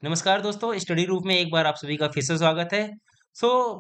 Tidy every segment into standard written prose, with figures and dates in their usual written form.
नमस्कार दोस्तों, स्टडी रूप में एक बार आप सभी का फिर से स्वागत है।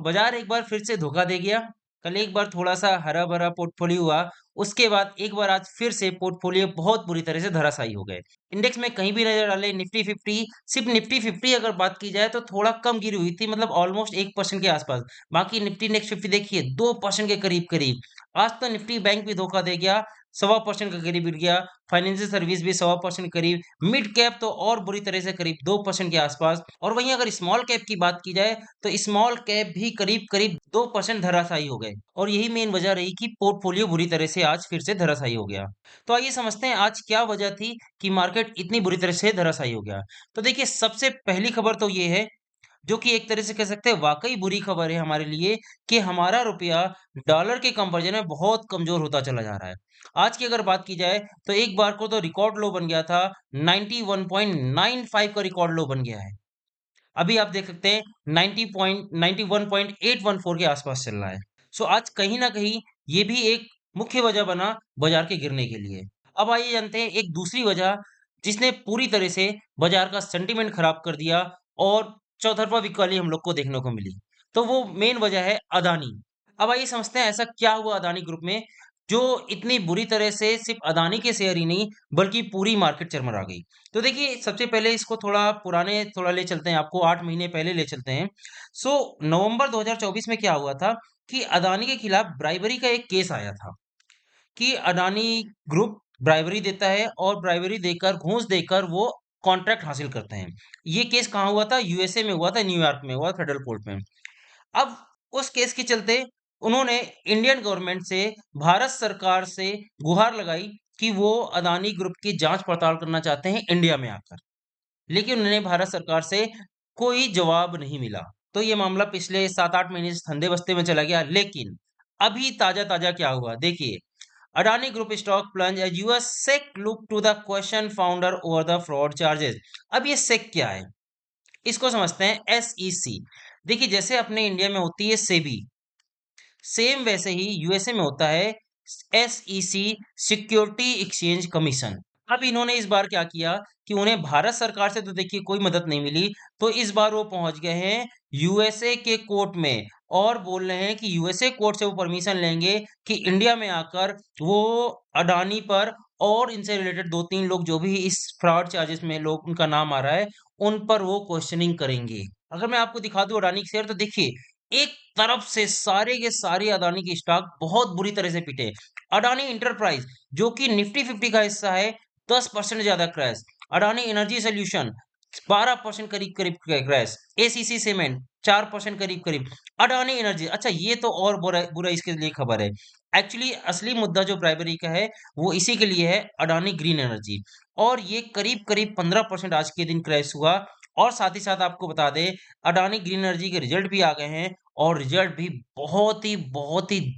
बाजार एक बार फिर से धोखा दे गया। कल एक बार थोड़ा-सा हरा-भरा पोर्टफोलियो हुआ, उसके बाद एक बार आज फिर से पोर्टफोलियो बहुत बुरी तरह से धराशायी हो गए। इंडेक्स में कहीं भी नज़र डालें निफ्टी 50, सिर्फ निफ्टी 50 अगर बात की जाए तो थोड़ा कम गिरी हुई थी, मतलब ऑलमोस्ट 1% के आसपास। बाकी निफ्टी नेक्स्ट 50 देखिए 2% के करीब-करीब। आज तो निफ्टी बैंक भी धोखा दे गया, 1.25% के करीब गिर गया। फाइनेंशियल सर्विस भी 1.25% करीब, मिड कैप तो और बुरी तरह से करीब 2% के आसपास। और वहीं अगर स्मॉल कैप की बात की जाए तो स्मॉल कैप भी करीब-करीब 2% धराशायी हो गए और यही मेन वजह रही कि पोर्टफोलियो बुरी तरह से आज फिर से धराशायी हो गया। तो आइए समझते हैं आज क्या वजह थी कि मार्केट इतनी बुरी तरह से धराशायी हो गया। तो देखिए सबसे पहली खबर तो ये है, जो कि एक तरह से कह सकते हैं वाक़ई बुरी खबर है हमारे लिए, कि हमारा रुपया डॉलर के कंपैरिज़न में बहुत कमज़ोर होता चला जा रहा है। आज की अगर बात की जाए तो एक बार को तो रिकॉर्ड लो बन गया था, 91.95 का रिकॉर्ड लो बन गया है। अभी आप देख सकते हैं 91.814 के आसपास चल रहा है। आज कहीं न कहीं ये भी एक मुख्य वजह बना बाज़ार के गिरने के लिए। अब आइए जानते हैं एक दूसरी वजह, जिसने पूरी तरह से बाज़ार का सेंटीमेंट खराब कर दिया और चौतरफा बिकवाली हम लोग को देखने को मिली। तो वो मेन वजह है अदानी। अब आइए समझते हैं ऐसा क्या हुआ अदानी ग्रुप में, जो इतनी बुरी तरह से सिर्फ़ अदानी के शेयर ही नहीं बल्कि पूरी मार्केट चरमरा गई। तो देखिए सबसे पहले इसको थोड़ा ले चलते हैं, आपको 8 महीने पहले ले चलते हैं। नवंबर 2024 में क्या हुआ था कि अदानी के खिलाफ ब्राइबरी का एक केस आया था कि अडानी ग्रुप ब्राइबरी देता है और ब्राइबरी देकर, घूस देकर वो कॉन्ट्रैक्ट हासिल करते हैं। ये केस कहाँ हुआ था? यूएसए में हुआ था, न्यूयॉर्क में हुआ, फेडरल कोर्ट में। अब उस केस के चलते उन्होंने इंडियन गवर्नमेंट से, भारत सरकार से गुहार लगाई कि वो अदानी ग्रुप की जाँच-पड़ताल करना चाहते हैं इंडिया में आकर। लेकिन उन्हें भारत सरकार से कोई जवाब नहीं मिला। तो ये मामला पिछले 7-8 महीने से धंधे-बस्ते में चला गया। लेकिन अभी ताज़ा-ताज़ा क्या हुआ? देखिए, Adani Group stock plunge as US SEC look to the question founder over the fraud charges। अब ये SEC क्या है? इसको समझते हैं, SEC। देखिए जैसे अपने इंडिया में होती है सेबी, सेम वैसे ही यूएसए में होता है एसईसी, सिक्योरिटी एक्सचेंज कमीशन। अब इन्होंने इस बार क्या किया कि उन्हें भारत सरकार से तो देखिए कोई मदद नहीं मिली, तो इस बार वो पहुंच गए हैं यूएसए के कोर्ट में और बोल रहे हैं कि यूएसए कोर्ट से वो परमिशन लेंगे कि इंडिया में आकर वो अडानी पर और इनसे रिलेटेड 2-3 लोग जो भी इस फ्रॉड चार्जेस में लोग उनका नाम आ रहा है, उन पर वो क्वेश्चनिंग करेंगे। अगर मैं आपको दिखा दूं अडानी के शेयर, तो देखिए एक तरफ से सारे के सारे अडानी के स्टॉक बहुत बुरी तरह से पिटे। अडानी इंटरप्राइज जो कि निफ्टी 50 का हिस्सा है, 10% ज्यादा क्रैश। अडानी एनर्जी सोल्यूशन 12% करीब करीब क्रैश। एसीसी सीमेंट 4% करीब करीब। अडानी एनर्जी, अच्छा ये तो और बुरा बुरा इसके लिए खबर है। एक्चुअली असली मुद्दा जो प्राइमरी का है वो इसी के लिए है, अडानी ग्रीन एनर्जी। और ये करीब करीब 15% आज के दिन क्रैश हुआ। और साथ ही साथ आपको बता दें, अडानी ग्रीन एनर्जी के रिजल्ट भी आ गए हैं और रिजल्ट भी बहुत ही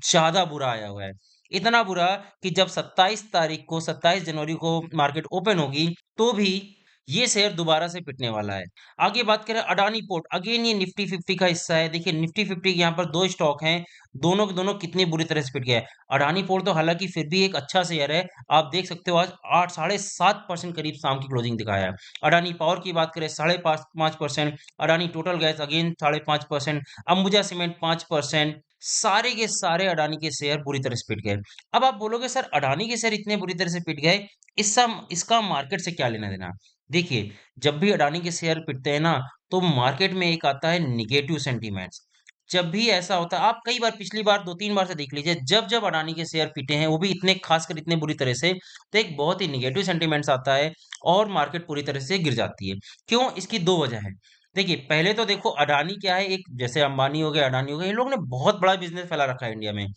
ज़्यादा बुरा आया हुआ है। इतना बुरा कि जब 27 तारीख को, 27 जनवरी को मार्केट ओपन होगी, तो भी ये शेयर दोबारा से पिटने वाला है। आगे बात करें अडानी पोर्ट, अगेन ये निफ्टी 50 का हिस्सा है। देखिए निफ्टी 50 के यहाँ पर 2 स्टॉक हैं, दोनों के दोनों कितनी बुरी तरह से पिट गए हैं। अडानी पोर्ट तो हालाँकि फिर भी एक अच्छा शेयर है। आप देख सकते हो आज 8 साढ़े 7% करीब शाम की क्लोजिंग दिखाया है। अडानी पावर की बात करें, साढ़े 5%, अडानी टोटल गैस अगेन साढ़े 5%, अंबुजा सीमेंट 5%। सारे के सारे अडानी के शेयर बुरी तरह से पिट गए। अब आप बोलोगे सर अडानी के शेयर इतने बुरी तरह से पिट गए, इसका मार्केट से क्या लेना-देना? देखिए, जब भी अडानी के शेयर पिटते हैं ना, तो मार्केट में एक आता है नेगेटिव सेंटीमेंट्स। जब भी ऐसा होता है, आप कई बार, पिछली बार 2-3 बार से देख लीजिए, जब-जब अडानी के शेयर पिटे हैं, वो भी इतने खासकर इतने बुरी तरह से, तो एक बहुत ही नेगेटिव सेंटीमेंट्स आता है और मार्केट पूरी तरह से गिर जाती है। क्यों? इसकी 2 वजह हैं। देखिए, पहले तो देखो अडानी क्या है, एक जैसे अंबानी हो गए, अडानी हो गए, इन लोगों ने बहुत बड़ा बिज़नेस फैला रखा है इंडिया में।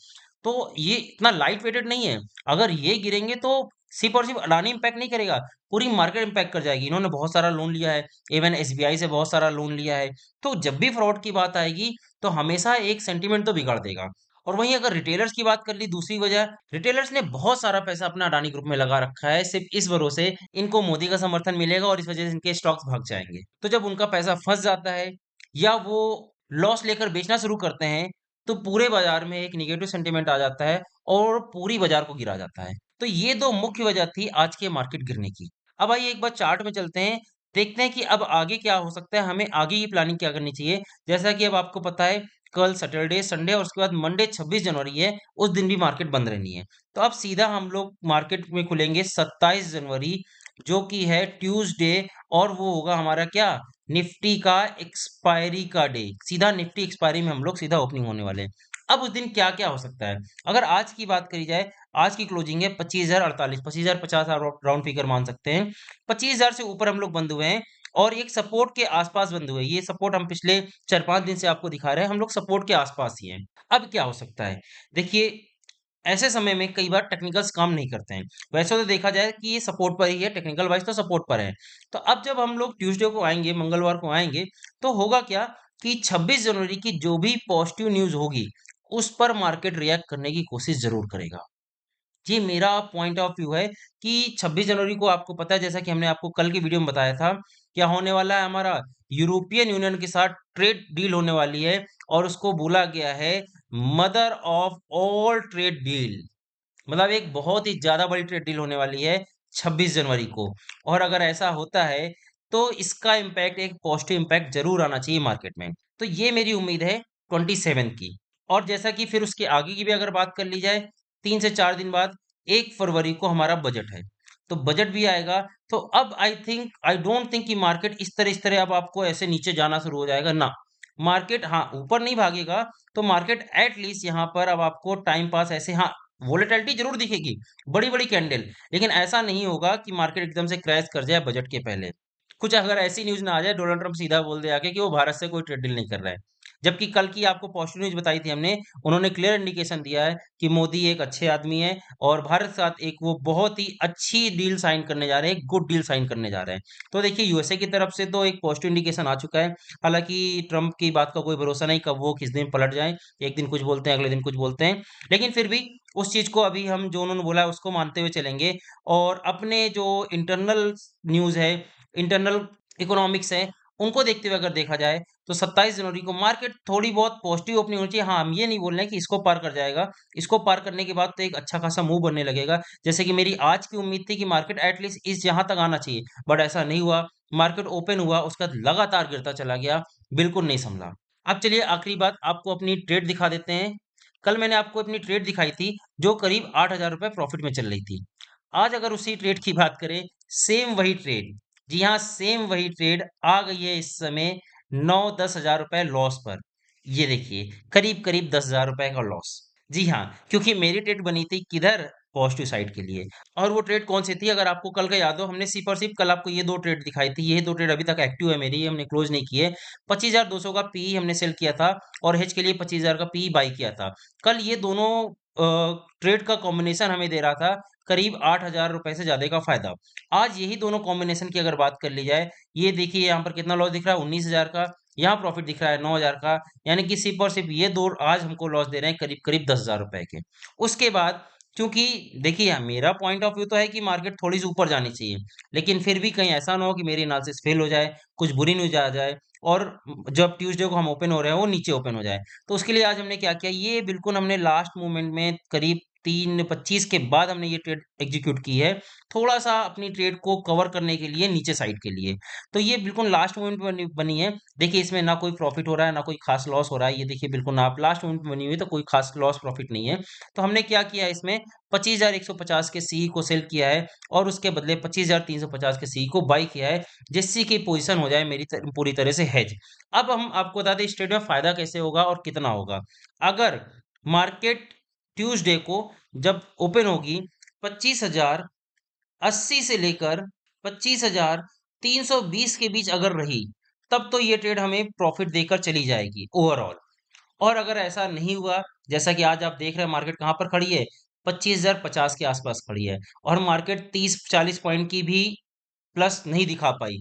तो ये इतना लाइट वेटेड नहीं है। अगर ये गिरेंगे तो सिर्फ़ और सिर्फ़ अडानी इम्पैक्ट नहीं करेगा, पूरी मार्केट इम्पैक्ट कर जाएगी। इन्होंने बहुत सारा लोन लिया है, इवन एसबीआई से बहुत सारा लोन लिया है। तो जब भी फ्रॉड की बात आएगी, तो हमेशा एक सेंटीमेंट तो बिगाड़ देगा। और वहीं अगर रिटेलर्स की बात कर ली, दूसरी वजह, रिटेलर्स ने बहुत सारा पैसा अपना अडानी ग्रुप में लगा रखा है, सिर्फ़ इस भरोसे इनको मोदी का समर्थन मिलेगा और इस वजह से इनके स्टॉक्स भाग जाएँगे। तो जब उनका पैसा फँस जाता है या वो लॉस लेकर बेचना शुरू करते हैं, तो पूरे बाज़ार में एक नेगेटिव सेंटीमेंट आ जाता है और पूरी बाज़ार को गिरा जाता है। तो ये 2 मुख्य वजह थी आज के मार्केट गिरने की। अब आइए एक बार चार्ट में चलते हैं, देखते हैं कि अब आगे क्या हो सकता है, हमें आगे की प्लानिंग क्या करनी चाहिए। जैसा कि अब आपको पता है कल सैटरडे, संडे और उसके बाद मंडे 26 जनवरी है, उस दिन भी मार्केट बंद रहनी है। तो अब सीधा हम लोग मार्केट में खुलेंगे 27 जनवरी जो कि है ट्यूसडे और वो होगा हमारा क्या? निफ्टी का एक्सपायरी का डे। सीधा निफ्टी एक्सपायरी में हम लोग सीधा ओपनिंग होने वाले हैं। अब उस दिन क्या-क्या हो सकता है? अगर आज की बात करी जाए, आज की क्लोजिंग है 25,048 25,050 आप राउंड फिगर मान सकते हैं। 25,000 से ऊपर हम लोग बंद हुए हैं और एक सपोर्ट के आसपास बंद हुए हैं। ये सपोर्ट हम पिछले 4-5 दिन से आपको दिखा रहे हैं, हम लोग सपोर्ट के आसपास ही हैं। अब क्या हो सकता है? देखिए, ऐसे समय में कई बार टेक्निकल्स काम नहीं करते हैं। वैसे तो देखा जाए कि ये सपोर्ट पर ही है, टेक्निकल वाइज़ तो सपोर्ट पर है। तो अब जब हम लोग ट्यूसडे को आएँगे, मंगलवार को आएँगे, तो होगा क्या कि 26 जनवरी की जो भी पॉजिटिव न्यूज़ होगी, उस पर मार्केट रिएक्ट करने की कोशिश ज़रूर करेगा। जी, मेरा पॉइंट ऑफ व्यू है कि 26 जनवरी को आपको पता है जैसा कि हमने आपको कल की वीडियो में बताया था, क्या होने वाला है हमारा यूरोपियन यूनियन के साथ ट्रेड डील होने वाली है और उसको बोला गया है mother of all trade deal. मतलब एक बहुत ही ज़्यादा बड़ी ट्रेड डील होने वाली है 26 जनवरी को और अगर ऐसा होता है, तो इसका इम्पैक्ट एक पॉजिटिव इम्पैक्ट ज़रूर आना चाहिए मार्केट में। तो ये मेरी उम्मीद है 27 की और जैसा कि फिर उसके आगे की भी अगर बात कर ली जाए, 3 से 4 दिन बाद 1 फरवरी को हमारा बजट है। तो बजट भी आएगा, तो अब आई डोंट थिंक कि मार्केट इस तरह अब आपको ऐसे नीचे जाना शुरू हो जाएगा, ना। मार्केट हाँ, ऊपर नहीं भागेगा, तो मार्केट एट लीस्ट यहाँ पर अब आपको टाइम पास ऐसे हाँ, वोलेटिलिटी ज़रूर दिखेगी, बड़ी-बड़ी कैंडल, लेकिन ऐसा नहीं होगा कि मार्केट एकदम से क्रैश कर जाए बजट के पहले। कुछ अगर ऐसी न्यूज़ ना आ जाए, डोनाल्ड ट्रम्प सीधा बोल दे आके कि वो भारत से कोई ट्रेड डील नहीं कर रहा है। जबकि कल की आपको पॉजिटिव न्यूज़ बताई थी हमने, उन्होंने क्लियर इंडिकेशन दिया है कि मोदी एक अच्छे आदमी है और भारत के साथ एक वो बहुत ही अच्छी डील साइन करने जा रहे हैं, एक गुड डील साइन करने जा रहे हैं। तो देखिए यूएसए की तरफ से तो एक पॉजिटिव इंडिकेशन आ चुका है। हालाँकि ट्रम्प की बात का कोई भरोसा नहीं, कब वो किस दिन पलट जाएँ, एक दिन कुछ बोलते हैं, अगले दिन कुछ बोलते हैं। लेकिन फिर भी उस चीज़ को अभी हम जो उन्होंने बोला है उसको मानते हुए चलेंगे और अपने जो इंटरनल न्यूज़ है, इंटरनल इकोनॉमिक्स है, उनको देखते हुए अगर देखा जाए तो 27 जनवरी को मार्केट थोड़ी बहुत पॉजिटिव ओपनिंग होनी चाहिए। हाँ, हम ये नहीं बोल रहे हैं कि इसको पार कर जाएगा। इसको पार करने के बाद तो एक अच्छा खासा मूव बनने लगेगा। जैसे कि मेरी आज की उम्मीद थी कि मार्केट एट लीस्ट इस यहाँ तक आना चाहिए, बट ऐसा नहीं हुआ। मार्केट ओपन हुआ, उसके बाद लगातार गिरता चला गया, बिल्कुल नहीं संभला। अब चलिए आखिरी बात आपको अपनी ट्रेड दिखा देते हैं। कल मैंने आपको अपनी ट्रेड दिखाई थी, जो करीब ₹8,000 प्रॉफिट में चल रही थी। आज अगर उसी ट्रेड की बात करें, सेम वही ट्रेड, जी हाँ, सेम वही ट्रेड आ गई है इस समय 9-10 हज़ार रुपए लॉस पर। ये देखिए, करीब-करीब 10 हज़ार रुपए का लॉस। जी हाँ, क्योंकि मेरी ट्रेड बनी थी किधर? पॉजिटिव साइड के लिए और वो ट्रेड कौन-सी थी? अगर आपको कल का याद हो, हमने सिर्फ़ और सिर्फ़ कल आपको ये 2 ट्रेड दिखाई थी। ये 2 ट्रेड अभी तक एक्टिव है मेरी, ये हमने क्लोज़ नहीं की है। 25,200 का पीई हमने सेल किया था और हेज के लिए 25,000 का पीई बाय किया था। कल ये दोनों ट्रेड का कॉम्बिनेशन हमें दे रहा था करीब ₹8,000 से ज़्यादा का फ़ायदा। आज यही दोनों कॉम्बिनेशन की अगर बात कर ली जाए, ये देखिए यहाँ पर कितना लॉस दिख रहा है 19,000 का, यहाँ प्रॉफ़िट दिख रहा है 9,000 का, यानी कि सिर्फ़ और सिर्फ़ ये 2 आज हमको लॉस दे रहे हैं करीब-करीब ₹10,000 के। उसके बाद क्योंकि देखिए मेरा पॉइंट ऑफ व्यू तो है कि मार्केट थोड़ी-सी ऊपर जानी चाहिए, लेकिन फिर भी कहीं ऐसा ना हो कि मेरी एनालिसिस फेल हो जाए, कुछ बुरी न्यूज़ आ जाए और जब ट्यूसडे को हम ओपन हो रहे हैं, वो नीचे ओपन हो जाए। तो उसके लिए आज हमने क्या किया, ये बिल्कुल हमने लास्ट मोमेंट में करीब 3:25 के बाद हमने ये ट्रेड एग्ज़ीक्यूट की है, थोड़ा-सा अपनी ट्रेड को कवर करने के लिए नीचे साइड के लिए। तो ये बिल्कुल लास्ट मोमेंट पे बनी बनी है। देखिए इसमें ना कोई प्रॉफ़िट हो रहा है, ना कोई ख़ास लॉस हो रहा है। ये देखिए बिल्कुल ना आप लास्ट मोमेंट पे बनी हुई है, तो कोई ख़ास लॉस प्रॉफ़िट नहीं है। तो हमने क्या किया इसमें 25,150 के सीई को सेल किया है और उसके बदले 25,350 के सीई को बाय किया है, जिससे कि पोज़ीशन हो जाए मेरी पूरी तरह से हेज। अब हम आपको बता दें इस ट्रेड में फ़ायदा कैसे होगा और कितना होगा। अगर मार्केट ट्यूसडे को जब ओपन होगी 25,080 से लेकर 25,320 के बीच अगर रही, तब तो ये ट्रेड हमें प्रॉफ़िट देकर चली जाएगी ओवरऑल। और अगर ऐसा नहीं हुआ, जैसा कि आज आप देख रहे हैं मार्केट कहाँ पर खड़ी है, 25,050 के आस-पास खड़ी है और मार्केट 30-40 पॉइंट की भी प्लस नहीं दिखा पाई,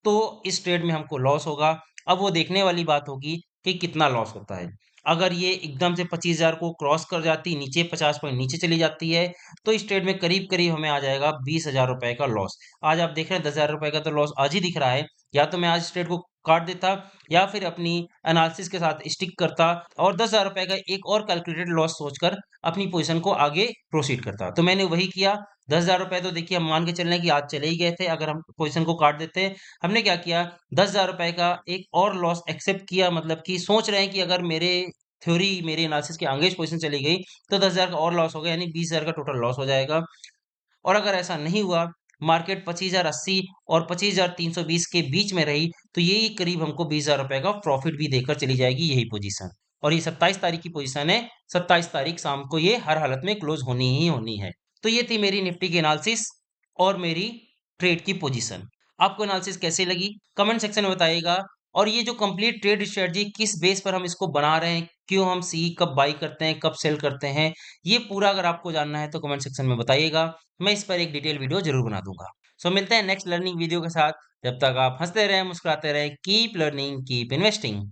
तो इस ट्रेड में हमको लॉस होगा। अब वो देखने वाली बात होगी कि कितना लॉस होता है। अगर ये एकदम से 25,000 को क्रॉस कर जाती, नीचे 50 पॉइंट नीचे चली जाती है, तो इस ट्रेड में करीब-करीब हमें आ जाएगा ₹20,000 का लॉस। आज आप देख रहे हैं ₹10,000 का तो लॉस आज ही दिख रहा है। या तो मैं आज इस ट्रेड को काट देता या फिर अपनी एनालिसिस के साथ स्टिक करता और ₹10,000 का एक और कैलकुलेटेड लॉस सोचकर अपनी पोज़ीशन को आगे प्रोसीड करता। तो मैंने वही किया ₹10,000 तो देखिए हम मान के चल रहे हैं कि आज चले ही गए थे अगर हम पोज़ीशन को काट देते। हमने क्या किया ₹10,000 का एक और लॉस एक्सेप्ट किया मतलब कि सोच रहे हैं कि अगर मेरे एनालिसिस के आगे पोज़ीशन चली गई तो 10,000 का और लॉस हो गया यानी 20,000 का टोटल लॉस हो जाएगा। और अगर ऐसा नहीं हुआ, मार्केट 25,080 और 25,320 के बीच में रही, तो यही करीब हमको ₹20,000 का प्रॉफिट भी देकर चली जाएगी यही पोज़ीशन। और ये 27 तारीख की पोज़ीशन है, 27 तारीख शाम को ये हर हालत में क्लोज़ होनी ही होनी है। तो ये थी मेरी निफ्टी की एनालिसिस और मेरी ट्रेड की पोज़ीशन। आपको एनालिसिस कैसी लगी? कमेंट सेक्शन में बताइएगा और ये जो कंप्लीट ट्रेड स्ट्रेटजी किस बेस पर हम इसको बना रहे हैं, क्यों हम सी कब बाय करते हैं, कब सेल करते हैं, ये पूरा अगर आपको जानना है तो कमेंट सेक्शन में बताइएगा। मैं इस पर एक डिटेल वीडियो ज़रूर बना दूँगा। सो मिलते हैं नेक्स्ट लर्निंग वीडियो के साथ। जब तक आप हँसते रहें, मुस्कुराते रहें, कीप लर्निंग, कीप इन्वेस्टिंग।